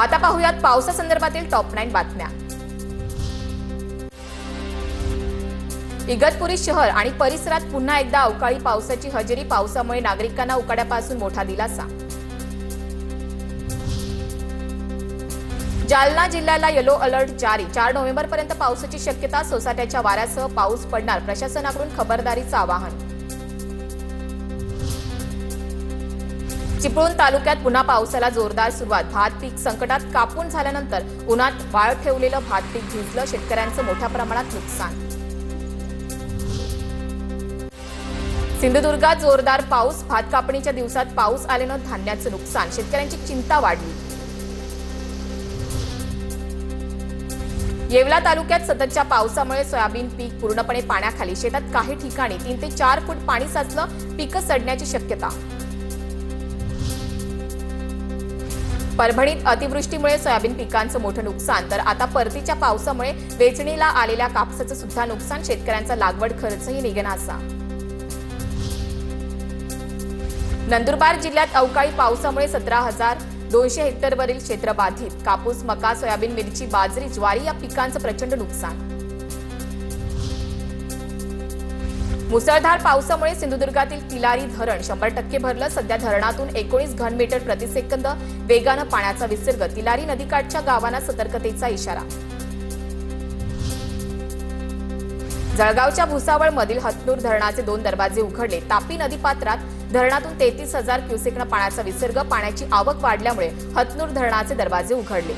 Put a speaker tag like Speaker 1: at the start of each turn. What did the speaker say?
Speaker 1: आता पाहूयात पावसासंदर्भातील टॉप 9 बातम्या। इगतपुरी शहर आणि परिसरात पुन्हा एकदा अवकाळी पावसाची हजेरी। पावसामुळे नागरिकांना उकाड्यापासून मोठा दिलासा। जालना जिल्ह्याला येलो अलर्ट जारी। 4 नोव्हेंबरपर्यंत पावसाची शक्यता। सोसाट्याच्या वाऱ्यासह पाऊस पडणार, प्रशासनाकडून खबरदारीचं आवाहन। चिपळूण तालुक्यात पुन्हा पावसाला जोरदार सुरुवात। भात पीक संकटात। कापून झाल्यानंतर उन्हात वाळत ठेवलेलं भात पीक भिजलं, शेतकऱ्यांचं मोठ्या प्रमाणात नुकसान। सिंधुदुर्गात जोरदार पाऊस। भात कापणीच्या दिवसात पाऊस आल्यानं धान्याचं नुकसान, शेतकऱ्यांची चिंता वाढली। येवला तालुक्यात सततच्या पावसामुळे सोयाबीन पीक पूर्णपणे पाण्याखाली। शेतात काही ठिकाणी 3 ते 4 फूट पाणी साचलं, पिकं सडण्याची शक्यता। परभणीत अतिवृष्टीमुळे सोयाबीन पिकांचं मोठं नुकसान, तर आता परतीच्या पावसामुळे वेचणीला आलेल्या कापसाचं सुद्धा नुकसान। शेतकऱ्यांचा लागवड खर्चही निघेनासा। नंदुरबार जिल्ह्यात अवकाळी पावसामुळे 17,200 हेक्टरवरील क्षेत्र बाधित। कापूस, मका, सोयाबीन, मिरची, बाजरी, ज्वारी या पिकांचं प्रचंड नुकसान। मुसळधार पावसामुळे सिंधुदुर्गातील तिलारी धरण 100% भरलं। सध्या धरणातून 19 घनमीटर प्रतिसेकंद वेगानं पाण्याचा विसर्ग। तिलारी नदीकाठच्या गावांना सतर्कतेचा इशारा। जळगावच्या भुसावळमधील हतनूर धरणाचे 2 दरवाजे उघडले। तापी नदीपात्रात धरणातून 33,000 क्युसेकनं पाण्याचा विसर्ग। पाण्याची आवक वाढल्यामुळे हतनूर धरणाचे दरवाजे उघडले।